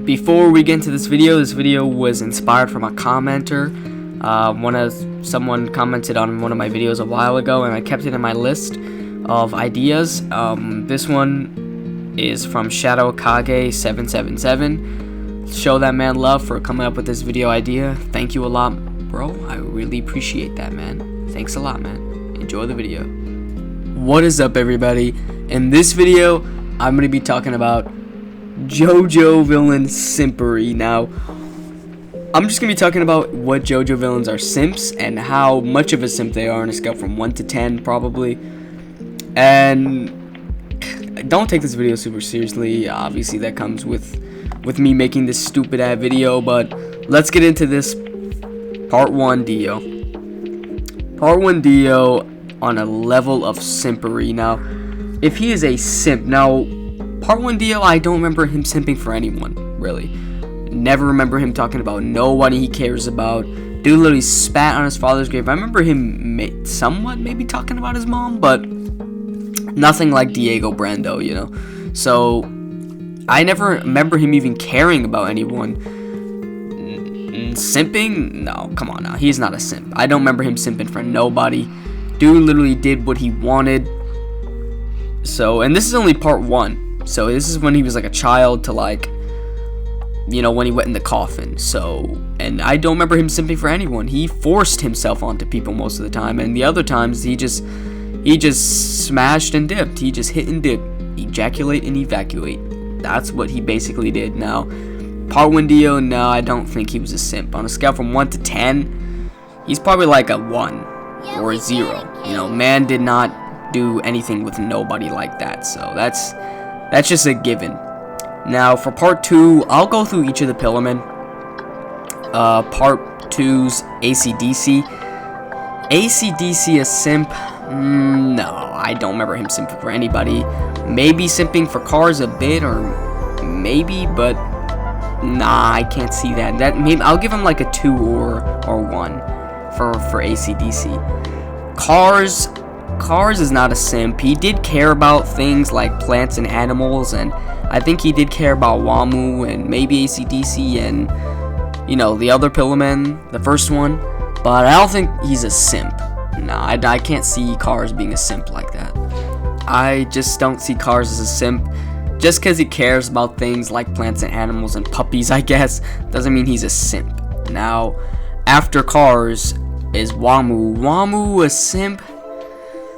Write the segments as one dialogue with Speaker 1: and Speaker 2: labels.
Speaker 1: before we get into this video was inspired from a commenter. Someone commented on one of my videos a while ago, and I kept it in my list of ideas. This one is from Shadow Kage 777. Show that man love for coming up with this video idea. Thank you a lot, bro. I really appreciate that, man. Thanks a lot, man. Enjoy the video. What is up, everybody? In this video, I'm gonna be talking about Jojo Villain simpery. Now, I'm just gonna be talking about what Jojo Villains are simps and how much of a simp they are on a scale from 1 to 10, probably. And don't take this video super seriously. Obviously, that comes with me making this stupid ass video. But let's get into this part 1 Dio. Part 1 Dio on a level of simpery. Now, if he is a simp, now part 1 Dio, I don't remember him simping for anyone, really. Never remember him talking about nobody he cares about. Dude literally spat on his father's grave. I remember him somewhat maybe talking about his mom, but nothing like Diego Brando, you know. So I never remember him even caring about anyone. Simping? No, come on now. He's not a simp. I don't remember him simping for nobody. Dude literally did what he wanted. So, and this is only part 1. So this is when he was like a child to, like, you know, when he went in the coffin. So, and I don't remember him simping for anyone. He forced himself onto people most of the time, and the other times he just smashed and dipped. He just hit and dip, ejaculate and evacuate. That's what he basically did. Now, part 1 Dio, no, I don't think he was a simp. On a scale from 1 to 10, he's probably like a 1 or a 0. You know, man did not do anything with nobody like that. So that's just a given. Now, for part 2, I'll go through each of the Pillarmen. Part 2's AC/DC. AC/DC a simp? No, I don't remember him simping for anybody. Maybe simping for cars a bit, or maybe, but nah, I can't see that. Maybe I'll give him like a 2 or 1 for AC/DC. Cars is not a simp. He did care about things like plants and animals, and I think he did care about Wamu and maybe AC/DC and, you know, the other Pillarmen, the first one. But I don't think he's a simp. Nah, I can't see Cars being a simp like that. I just don't see Cars as a simp. Just because he cares about things like plants and animals and puppies, I guess, doesn't mean he's a simp. Now, after Cars is Wamu. Wamu a simp?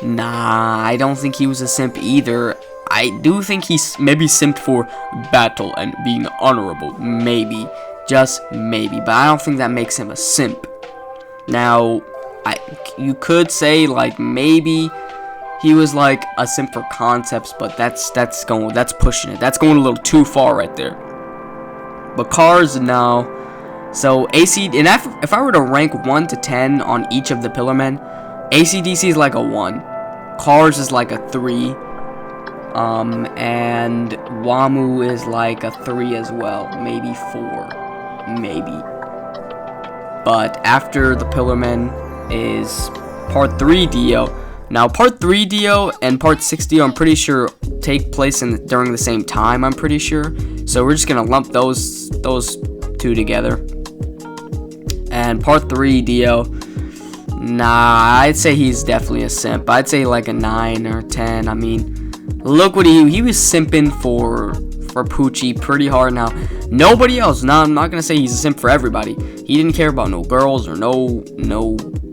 Speaker 1: Nah, I don't think he was a simp either. I do think he's maybe simped for battle and being honorable. Maybe. Just maybe. But I don't think that makes him a simp. Now, you could say, like, maybe he was like a simp for concepts, but that's pushing it. That's going a little too far right there. But Cars, no. So if I were to rank 1 to 10 on each of the Pillarmen, AC/DC is like a 1. Cars is like a 3. And Wamu is like a 3 as well. Maybe 4. Maybe. But after the Pillarmen is part 3 Dio. Now, part 3 Dio and part 6 Dio, I'm pretty sure, take place during the same time, I'm pretty sure. So we're just going to lump those 2 together. And part 3 Dio, nah, I'd say he's definitely a simp. I'd say like a 9 or 10. I mean, look what he was simping for Poochie pretty hard. Now, nobody else. Now, I'm not gonna say he's a simp for everybody. He didn't care about no girls or no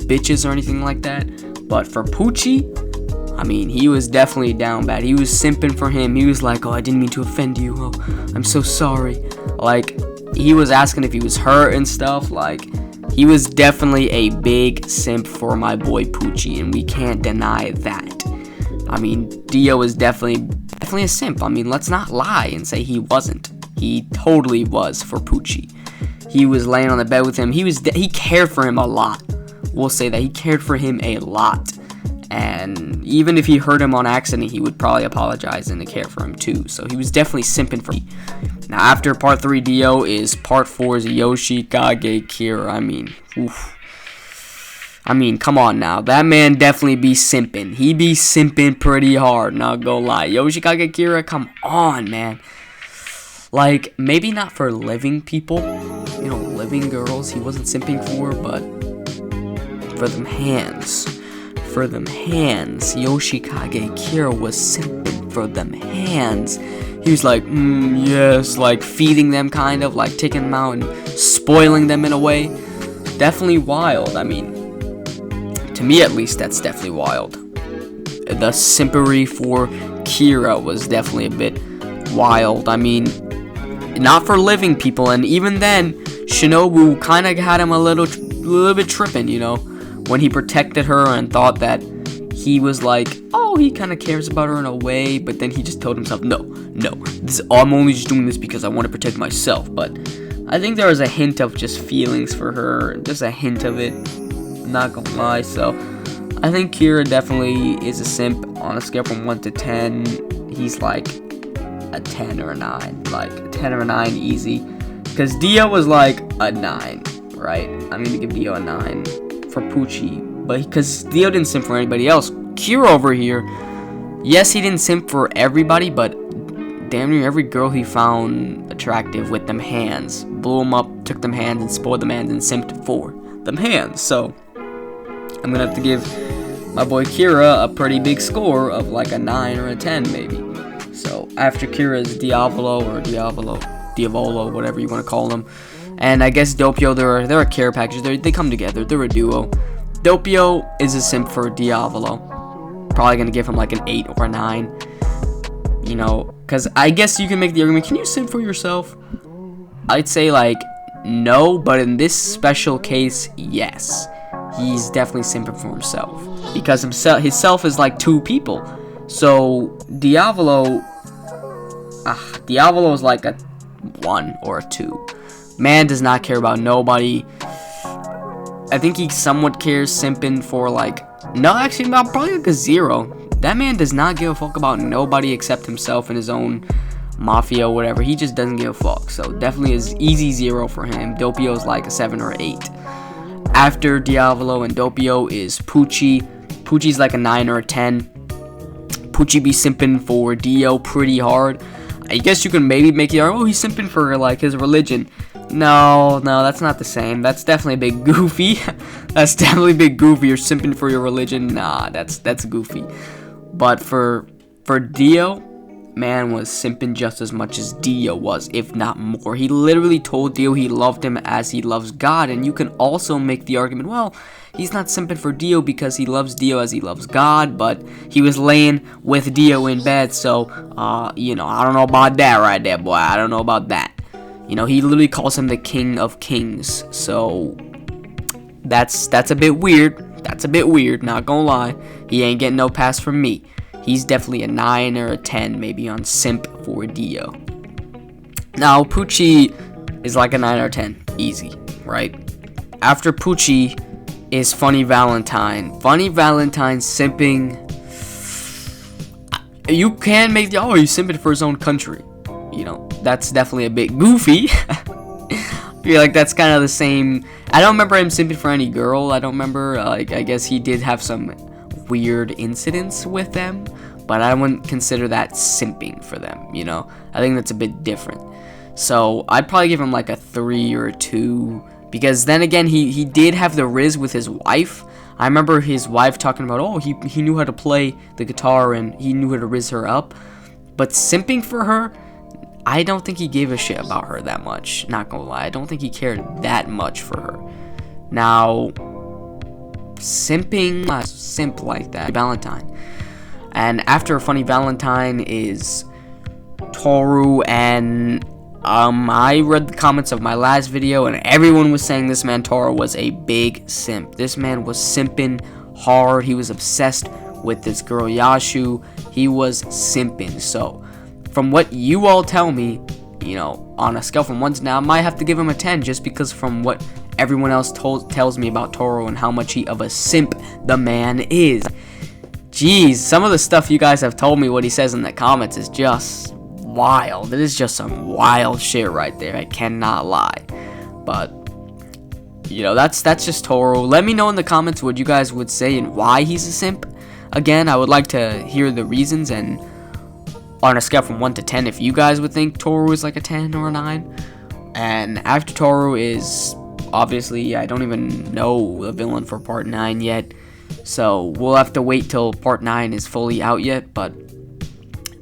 Speaker 1: bitches or anything like that. But for Poochie, I mean, he was definitely down bad. He was simping for him. He was like, "Oh, I didn't mean to offend you. Oh, I'm so sorry." Like, he was asking if he was hurt and stuff. Like, he was definitely a big simp for my boy Poochie, and we can't deny that. I mean, Dio is definitely a simp. I mean, let's not lie and say he wasn't. He totally was for Poochie. He was laying on the bed with him. He cared for him a lot. We'll say that he cared for him a lot. And even if he hurt him on accident, he would probably apologize and care for him too. So he was definitely simping for me. Now, after part 3 Dio is part 4's Yoshi Kage Kira. I mean, oof. I mean, come on now. That man definitely be simping. He be simping pretty hard, not gonna lie. Yoshi Kage Kira, come on, man. Like, maybe not for living people, you know, living girls he wasn't simping for, but for them hands. For them hands, Yoshikage Kira was simping for them hands. He was like, yes, like feeding them, kind of like taking them out and spoiling them in a way. Definitely wild. I mean, to me at least, that's definitely wild. The simpery for Kira was definitely a bit wild. I mean, not for living people, and even then, Shinobu kind of had him a little bit tripping, you know, when he protected her and thought that he was like, oh, he kind of cares about her in a way, but then he just told himself, no, I'm only just doing this because I want to protect myself. But I think there was a hint of just feelings for her, just a hint of it, I'm not gonna lie. So I think Kira definitely is a simp. On a scale from 1 to 10, he's like a 10 or a 9, like a 10 or a 9 easy, because Dio was like a 9, right? I'm gonna give Dio a 9 for Pucci, but because Dio didn't simp for anybody else. Kira over here, yes, he didn't simp for everybody, but damn near every girl he found attractive with them hands, blew them up, took them hands, and spoiled them hands, and simped for them hands. So I'm gonna have to give my boy Kira a pretty big score of like a 9 or a 10 maybe. So after Kira is Diavolo, whatever you want to call them. And I guess Doppio, they're a care package. They come together. They're a duo. Doppio is a simp for Diavolo. Probably going to give him like an 8 or a 9. You know, because I guess you can make the argument, can you simp for yourself? I'd say like, no, but in this special case, yes. He's definitely simping for himself. Because himself is like 2 people. So, Diavolo is like a 1 or a 2. Man does not care about nobody. I think he somewhat cares simping for like, no, actually, no, probably like a 0. That man does not give a fuck about nobody except himself and his own mafia or whatever. He just doesn't give a fuck. So definitely is easy 0 for him. Doppio's like a 7 or 8. After Diavolo and Doppio is Pucci. Pucci's like a 9 or a 10. Pucci be simping for Dio pretty hard. I guess you can maybe make it, oh, he's simping for like his religion. No, that's not the same. That's definitely a bit goofy. That's definitely a bit goofy. You're simping for your religion. Nah, that's goofy. But for Dio, man was simping just as much as Dio was, if not more. He literally told Dio he loved him as he loves God, and you can also make the argument, well, he's not simping for Dio because he loves Dio as he loves God, but he was laying with Dio in bed, so, you know, I don't know about that right there, boy. I don't know about that. You know, he literally calls him the King of Kings, so that's a bit weird. That's a bit weird, not gonna lie. He ain't getting no pass from me. He's definitely a 9 or a 10, maybe on simp for Dio. Now, Pucci is like a 9 or 10, easy, right? After Pucci is Funny Valentine. Funny Valentine simping. You can make the, oh, he's simping for his own country. You know, that's definitely a bit goofy. I feel like that's kind of the same. I don't remember him simping for any girl. I don't remember. Like, I guess he did have some weird incidents with them, but I wouldn't consider that simping for them, you know? I think that's a bit different. So I'd probably give him like a 3 or a 2, because then again, he did have the riz with his wife. I remember his wife talking about, oh, he knew how to play the guitar and he knew how to riz her up, but simping for her, I don't think he gave a shit about her that much, not gonna lie. I don't think he cared that much for her. Now, simping, simp like that, Valentine. And after Funny Valentine is Toru, and I read the comments of my last video, and everyone was saying this man Toru was a big simp. This man was simping hard. He was obsessed with this girl Yashu. He was simping. So, from what you all tell me, you know, on a scale from 1 to 9, I might have to give him a 10, just because from what everyone else tells me about Toru and how much of a simp the man is. Jeez, some of the stuff you guys have told me, what he says in the comments, is just wild. It is just some wild shit right there. I cannot lie. But, you know, that's just Toru. Let me know in the comments what you guys would say and why he's a simp. Again, I would like to hear the reasons and on a scale from 1 to 10 if you guys would think Toru is like a 10 or a 9. And after Toru is, obviously, I don't even know the villain for part 9 yet, so we'll have to wait till part 9 is fully out yet. But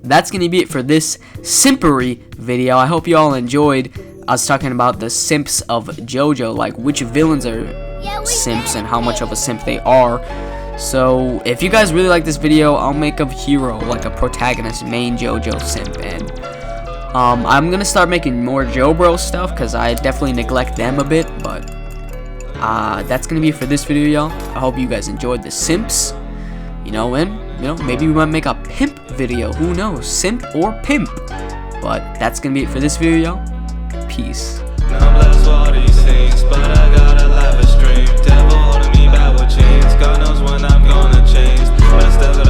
Speaker 1: that's gonna be it for this simpery video. I hope you all enjoyed us talking about the simps of JoJo, like which villains are simps and how much of a simp they are. So if you guys really like this video, I'll make a hero, like a protagonist, main JoJo simp, and I'm gonna start making more JoBro stuff because I definitely neglect them a bit. But that's gonna be it for this video, y'all. I hope you guys enjoyed the simps. Maybe we might make a pimp video. Who knows, simp or pimp? But that's gonna be it for this video, y'all. Peace.
Speaker 2: Now I'm blessed for all these things, but I got a lavish dream. Devil holding me back with chains. God knows when I'm gonna change, but I still